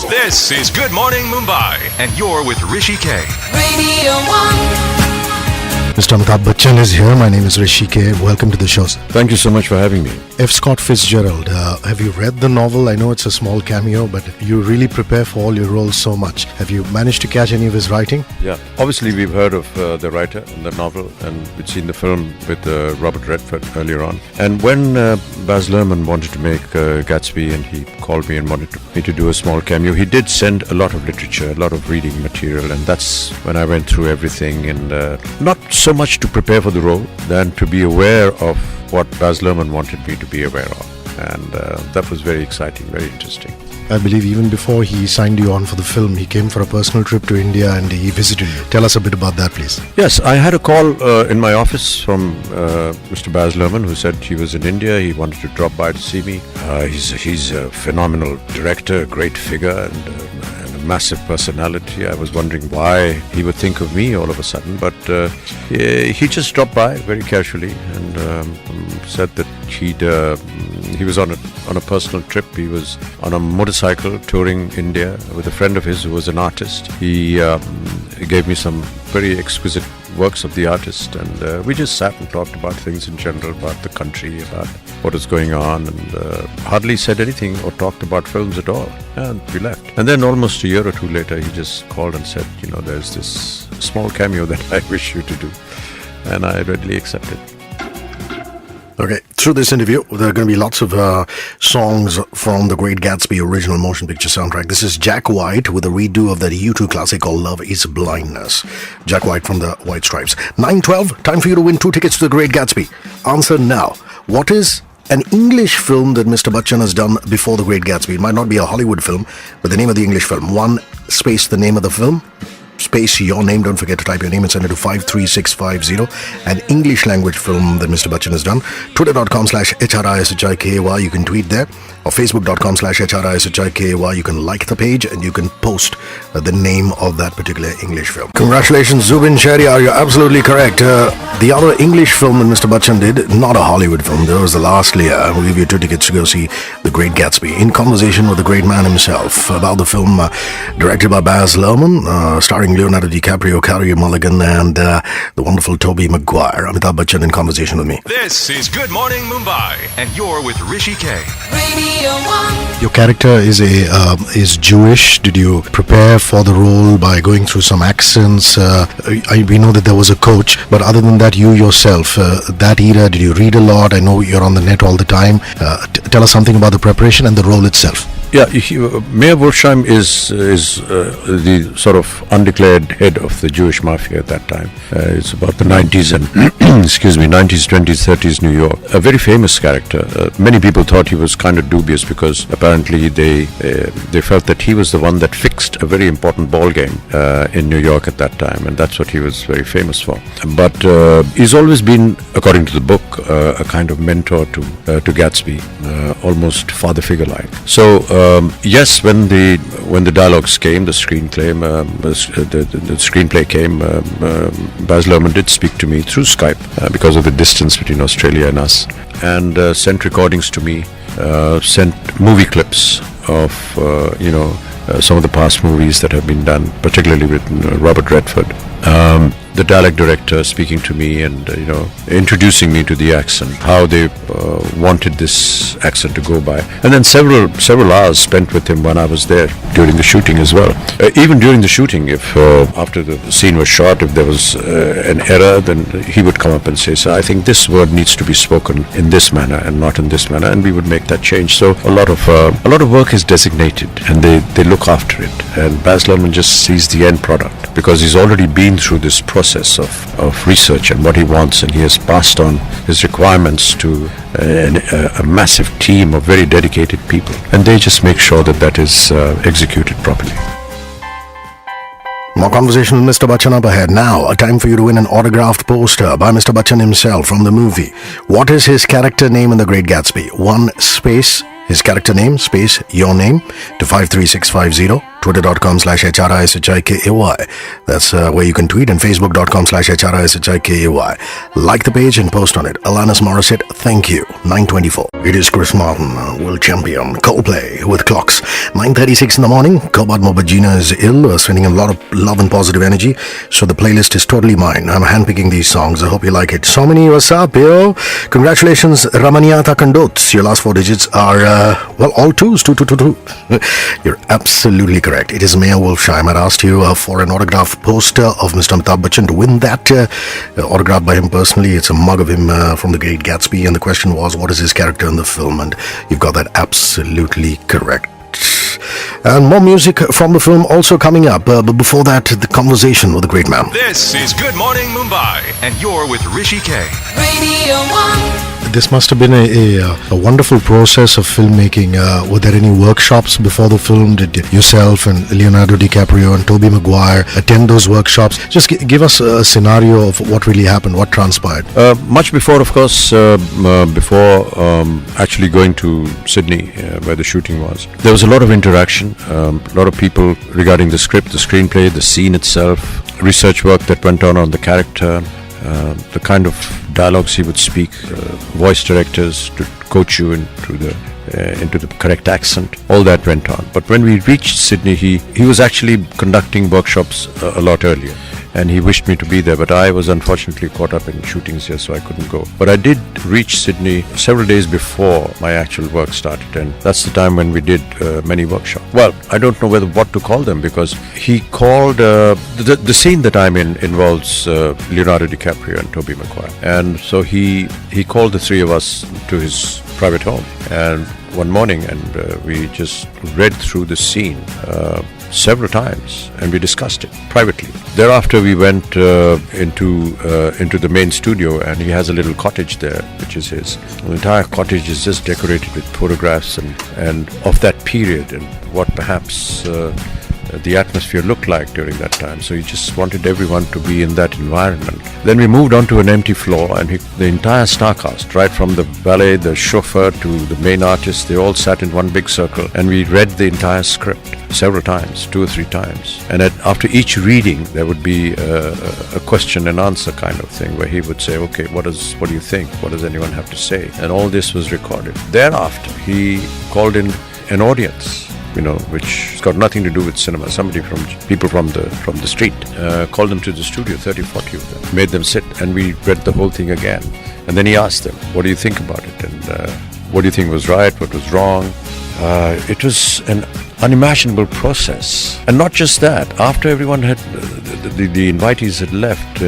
This is Good Morning Mumbai, and you're with Rishi K. Radio 1. Mr. Amitabh Bachchan is here. My name is Rishi K. Welcome to the show, sir. Thank you so much for having me. F. Scott Fitzgerald, have you read the novel? I know it's a small cameo, but you really prepare for all your roles so much. Have you managed to catch any of his writing? Yeah, obviously we've heard of the writer and the novel, and we'd seen the film with Robert Redford earlier on. And when Baz Luhrmann wanted to make Gatsby, and he called me and wanted me to do a small cameo, he did send a lot of literature, a lot of reading material, and that's when I went through everything, and not so much to prepare for the role than to be aware of what Baz Luhrmann wanted me to be aware of. And that was very exciting, very interesting. I believe even before he signed you on for the film, he came for a personal trip to India and he visited you. Tell us a bit about that, please. Yes, I had a call in my office from Mr. Baz Luhrmann, who said he was in India. He wanted to drop by to see me. He's a phenomenal director, a great figure, and a massive personality. I was wondering why he would think of me all of a sudden, but he just dropped by very casually and said that he was on a personal trip. He was on a motorcycle touring India with a friend of his who was an artist. He gave me some very exquisite works of the artist, and we just sat and talked about things in general, about the country, about what was going on, and hardly said anything or talked about films at all. And we left. And then almost a year or two later, he just called and said, there's this small cameo that I wish you to do. And I readily accepted. Okay, through this interview, there are going to be lots of songs from the Great Gatsby original motion picture soundtrack. This is Jack White with a redo of that U2 classic called Love is Blindness. Jack White from the White Stripes. 9:12, time for you to win 2 tickets to the Great Gatsby. Answer now. What is an English film that Mr. Bachchan has done before the Great Gatsby? It might not be a Hollywood film, but the name of the English film. 1 space the name of the film, space your name. Don't forget to type your name and send it to 53650. An English language film that Mr. Bachchan has done. Twitter.com/HRISHIKAY. You can tweet there. Or Facebook.com/HRISHIKAY. You can like the page and you can post the name of that particular English film. Congratulations, Zubin Shahryar. You're absolutely correct. The other English film that Mr. Bachchan did, not a Hollywood film, there was The Last Lear. We'll give you 2 tickets to go see The Great Gatsby. In conversation with the great man himself about the film directed by Baz Luhrmann, starring Leonardo DiCaprio, Carey Mulligan, and the wonderful Tobey Maguire. Amitabh Bachchan in conversation with me. This is Good Morning Mumbai, and you're with Rishi K. Radio 1. Your character is Jewish. Did you prepare for the role by going through some accents? We know that there was a coach, but other than that, you yourself, that era, did you read a lot? I know you're on the net all the time. Tell us something about the preparation and the role itself. Yeah, Mayor Wolfsheim is the sort of undeclared head of the Jewish mafia at that time. It's about the 90s and 90s, 20s, 30s New York. A very famous character. Many people thought he was kind of dubious because apparently they felt that he was the one that fixed a very important ball game in New York at that time, and that's what he was very famous for. But he's always been, according to the book, a kind of mentor to Gatsby, almost father figure-like. So yes, when the dialogues came, the screenplay came, Baz Luhrmann did speak to me through Skype because of the distance between Australia and us, and sent recordings to me, sent movie clips of some of the past movies that have been done, particularly with Robert Redford. The dialect director speaking to me and introducing me to the accent, how they wanted this accent to go by, and then several hours spent with him when I was there during the shooting as well. Even during the shooting, if after the scene was shot, if there was an error, then he would come up and say, "So I think this word needs to be spoken in this manner and not in this manner," and we would make that change. So a lot of work is designated, and they look after it. And Baz Luhrmann just sees the end product because he's already been through this process of research and what he wants, and he has passed on his requirements to a massive team of very dedicated people, and they just make sure that is executed properly. More conversation with Mr. Bachchan up ahead. Now, a time for you to win an autographed poster by Mr. Bachchan himself from the movie. What is his character name in The Great Gatsby? 1 space his character name, space your name, to 53650. twitter.com/HRISHIKAY. That's where you can tweet, and facebook.com/HRISHIKAY. Like the page and post on it. Alanis Morissette, thank you. 9:24. It is Chris Martin, world champion. Coldplay with Clocks. 9:36 in the morning. Kobad Mobajina is ill, sending a lot of love and positive energy. So the playlist is totally mine. I'm handpicking these songs. I hope you like it. Somini, what's up, yo? Congratulations, Ramaniata Kandots. Your last 4 digits are, all twos. 222. You're absolutely correct. It is Mayor Wolfsheim. I asked you for an autograph poster of Mr. Amitabh Bachchan to win that autographed by him personally. It's a mug of him from The Great Gatsby. And the question was, what is his character in the film? And you've got that absolutely correct. And more music from the film also coming up. But before that, the conversation with the great man. This is Good Morning Mumbai, and you're with Rishi K. Radio 1. This must have been a wonderful process of filmmaking. Were there any workshops before the film? Did yourself and Leonardo DiCaprio and Tobey Maguire attend those workshops? Just give us a scenario of what really happened, what transpired. Much before, of course, before actually going to Sydney, where the shooting was, there was a lot of interaction, a lot of people regarding the script, the screenplay, the scene itself, research work that went on the character, the kind of dialogues he would speak, voice directors to coach you into the correct accent. All that went on. But when we reached Sydney, he was actually conducting workshops a lot earlier. And he wished me to be there, but I was unfortunately caught up in shootings here, so I couldn't go. But I did reach Sydney several days before my actual work started, and that's the time when we did many workshops. Well, I don't know what to call them, because he called the scene that I'm in involves Leonardo DiCaprio and Tobey Maguire, and so he called the three of us to his private home, and one morning, and we just read through the scene several times, and we discussed it privately. Thereafter, we went into the main studio, and he has a little cottage there, which is his. The entire cottage is just decorated with photographs and of that period, and what perhaps the atmosphere looked like during that time. So he just wanted everyone to be in that environment. Then we moved on to an empty floor, and the entire star cast, right from the valet, the chauffeur to the main artist, they all sat in one big circle, and we read the entire script several times, 2 or 3 times. And after each reading, there would be a question and answer kind of thing, where he would say, okay, what do you think? What does anyone have to say? And all this was recorded. Thereafter, he called in an audience, which has got nothing to do with cinema. People from the street, called them to the studio, 30, 40 of them, made them sit, and we read the whole thing again. And then he asked them, what do you think about it? And what do you think was right? What was wrong? It was an unimaginable process. And not just that, after everyone had, the invitees had left,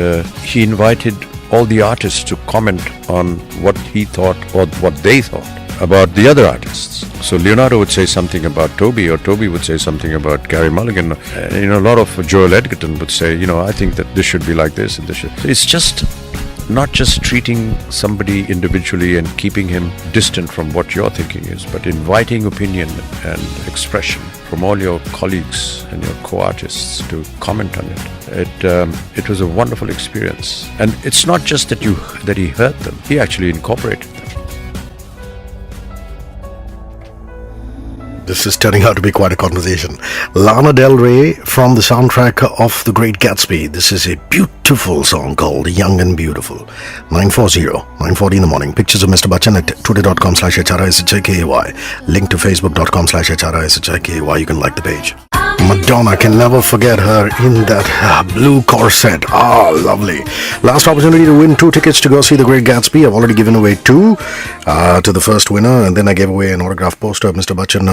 he invited all the artists to comment on what he thought or what they thought about the other artists. So Leonardo would say something about Tobey, or Tobey would say something about Gary Mulligan. A lot of Joel Edgerton would say, I think that this should be like this, and this should. So it's just not just treating somebody individually and keeping him distant from what your thinking is, but inviting opinion and expression from all your colleagues and your co-artists to comment on it. It was a wonderful experience. And it's not just that he heard them, he actually incorporated them. This is turning out to be quite a conversation. Lana Del Rey from the soundtrack of The Great Gatsby. This is a beautiful song called Young and Beautiful. 9:40 in the morning. Pictures of Mr. Bachchan at twitter.com/HRISHIKAY. Link to facebook.com/HRISHIKAY. You can like the page. Madonna, can never forget her in that blue corset. Lovely. Last opportunity to win 2 tickets to go see The Great Gatsby. I've already given away 2 to the first winner, and then I gave away an autographed poster of Mr. Bachchan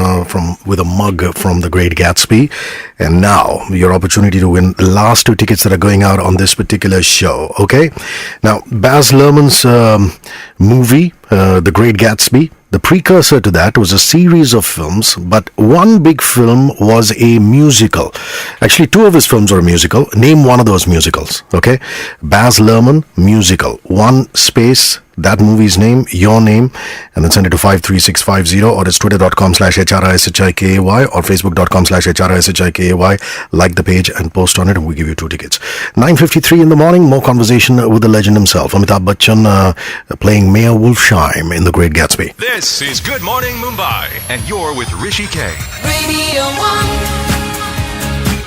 with a mug from The Great Gatsby. And now your opportunity to win the last 2 tickets that are going out on this particular show. Okay, now Baz Luhrmann's movie The Great Gatsby, the precursor to that was a series of films, but one big film was a musical. Actually, 2 of his films were a musical. Name one of those musicals, okay? Baz Luhrmann musical. 1 space, that movie's name, your name, and then send it to 53650, or it's twitter.com/HRISHIKAY or facebook.com/HRISHIKAY. Like the page and post on it, and we'll give you 2 tickets. 9:53 in the morning, more conversation with the legend himself, Amitabh Bachchan, playing Mayor Wolfsheim in The Great Gatsby. This is Good Morning Mumbai, and you're with Rishi K. Radio 1.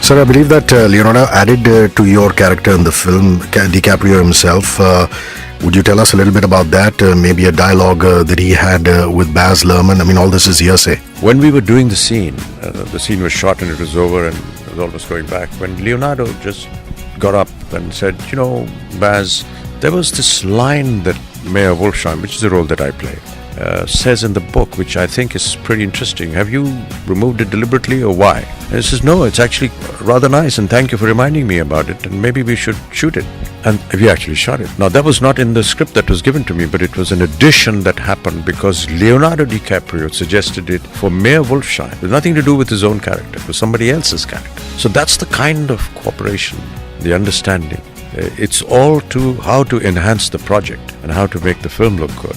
Sir, I believe that Leonardo added to your character in the film, DiCaprio himself. Would you tell us a little bit about that? Maybe a dialogue that he had with Baz Luhrmann? I mean, all this is hearsay. When we were doing the scene was shot and it was over and it was almost going back. When Leonardo just got up and said, Baz, there was this line that Mayor Wolfsheim, which is the role that I play, says in the book, which I think is pretty interesting. Have you removed it deliberately or why? And he says, no, it's actually rather nice and thank you for reminding me about it and maybe we should shoot it. And we actually shot it. Now, that was not in the script that was given to me, but it was an addition that happened because Leonardo DiCaprio suggested it for Mayor Wolfsheim. It was nothing to do with his own character. It was somebody else's character. So that's the kind of cooperation, the understanding. It's all to how to enhance the project and how to make the film look good.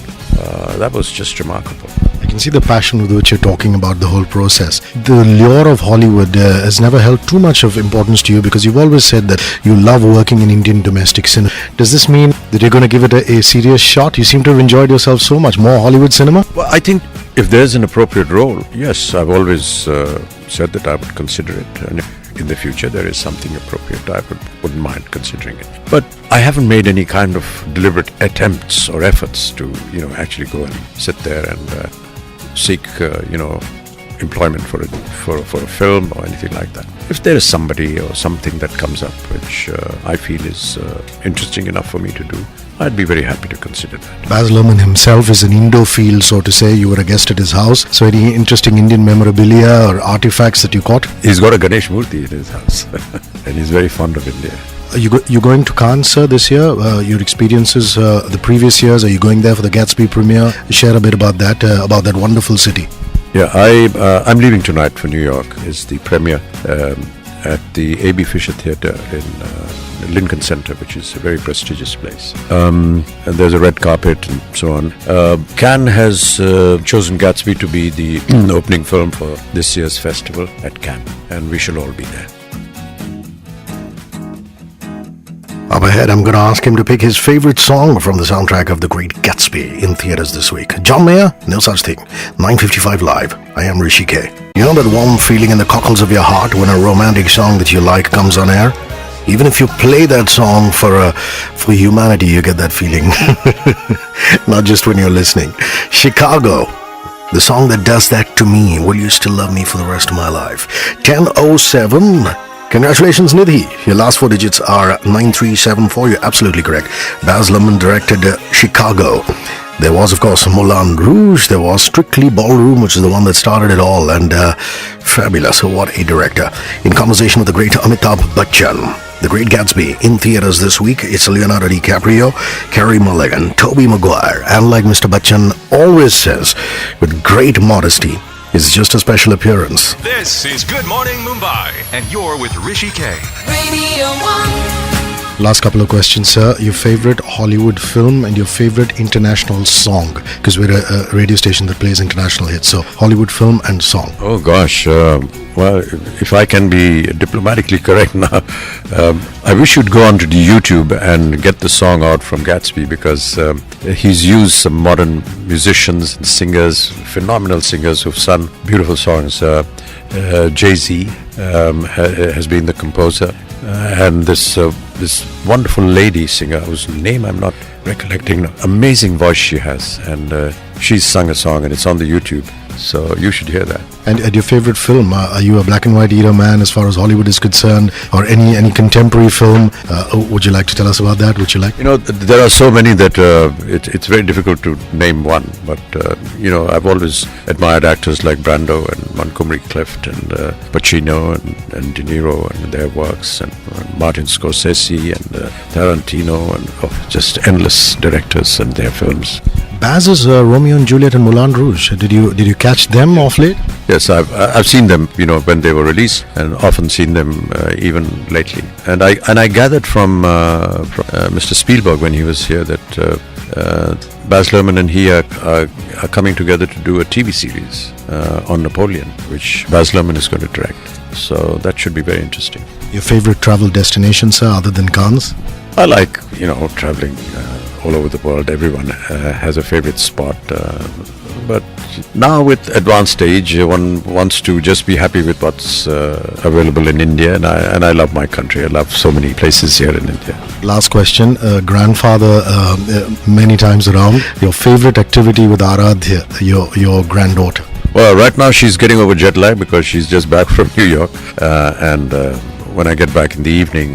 That was just remarkable. I can see the passion with which you're talking about the whole process. The lure of Hollywood has never held too much of importance to you because you've always said that you love working in Indian domestic cinema. Does this mean that you're going to give it a serious shot? You seem to have enjoyed yourself so much. More Hollywood cinema? Well, I think if there's an appropriate role, yes, I've always said that I would consider it. And if in the future there is something appropriate, I wouldn't mind considering it. But I haven't made any kind of deliberate attempts or efforts to, actually go and sit there and seek, employment for a film or anything like that. If there is somebody or something that comes up which I feel is interesting enough for me to do, I'd be very happy to consider that. Baz Luhrmann himself is an Indophile, so to say. You were a guest at his house. So any interesting Indian memorabilia or artifacts that you caught? He's got a Ganesh Murthy in his house and he's very fond of India. Are you going to Cannes, sir, this year? Your experiences the previous years, are you going there for the Gatsby premiere? Share a bit about that wonderful city. Yeah, I'm leaving tonight for New York. It's the premiere at the A.B. Fisher Theatre in Lincoln Center, which is a very prestigious place. And there's a red carpet and so on. Cannes has chosen Gatsby to be the opening film for this year's festival at Cannes, and we shall all be there. Up ahead, I'm going to ask him to pick his favorite song from the soundtrack of The Great Gatsby in theaters this week. John Mayer, no such thing. 9:55 live. I am Rishi K. You know that warm feeling in the cockles of your heart when a romantic song that you like comes on air? Even if you play that song for humanity, you get that feeling. Not just when you're listening. Chicago. The song that does that to me. Will you still love me for the rest of my life? 10:07. Congratulations, Nidhi. Your last four digits are 9374. You're absolutely correct. Baz Luhrmann directed Chicago. There was, of course, Moulin Rouge. There was Strictly Ballroom, which is the one that started it all. And fabulous. What a director. In conversation with the great Amitabh Bachchan. The Great Gatsby in theaters this week. It's Leonardo DiCaprio, Carey Mulligan, Tobey Maguire. And like Mr. Bachchan always says, with great modesty, it's just a special appearance. This is Good Morning Mumbai, and you're with Rishi K. Radio 1. Last couple of questions, sir. Your favorite Hollywood film and your favorite international song, because we're a radio station that plays international hits. So Hollywood film and song. Oh gosh, well, if I can be diplomatically correct now, I wish you'd go onto the YouTube and get the song out from Gatsby, because he's used some modern musicians and singers, phenomenal singers who've sung beautiful songs. Jay-Z has been the composer, and this wonderful lady singer whose name I'm not recollecting. Amazing voice she has, and she's sung a song and it's on the YouTube, so you should hear that. And your favorite film, are you a black and white era man as far as Hollywood is concerned, or any contemporary film? Would you like to tell us about that? Would you like? There are so many that it's very difficult to name one, but I've always admired actors like Brando and Montgomery Clift and Pacino and De Niro and their works, and Martin Scorsese and Tarantino, and just endless directors and their films. Baz's Romeo and Juliet and Moulin Rouge. Did you catch them off late? Yes, I've seen them, when they were released, and often seen them even lately. And I gathered from Mr. Spielberg when he was here that Baz Luhrmann and he are coming together to do a TV series on Napoleon, which Baz Luhrmann is going to direct. So that should be very interesting. Your favorite travel destination, sir, other than Cannes? I like, traveling all over the world. Everyone has a favorite spot. But now with advanced age, one wants to just be happy with what's available in India, and I love my country. I love so many places here in India. Last question, grandfather many times around. Your favorite activity with Aradhya, your granddaughter? Well, right now she's getting over jet lag because she's just back from New York, and when I get back in the evening,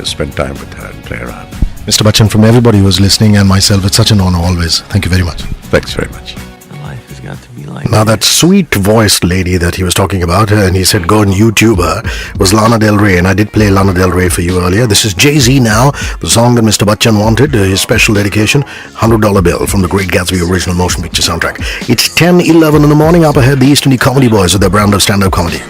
spend time with her and play around. Mr. Bachchan, from everybody who is listening and myself, it's such an honor always. Thank you very much. Thanks very much. Life has got to be like Now that sweet-voiced lady that he was talking about, and he said go on YouTube her, was Lana Del Rey, and I did play Lana Del Rey for you earlier. This is Jay-Z now, the song that Mr. Bachchan wanted, his special dedication, $100 bill from the Great Gatsby original motion picture soundtrack. It's 10:11 in the morning. Up ahead, the East Indian Comedy Boys with their brand of stand-up comedy.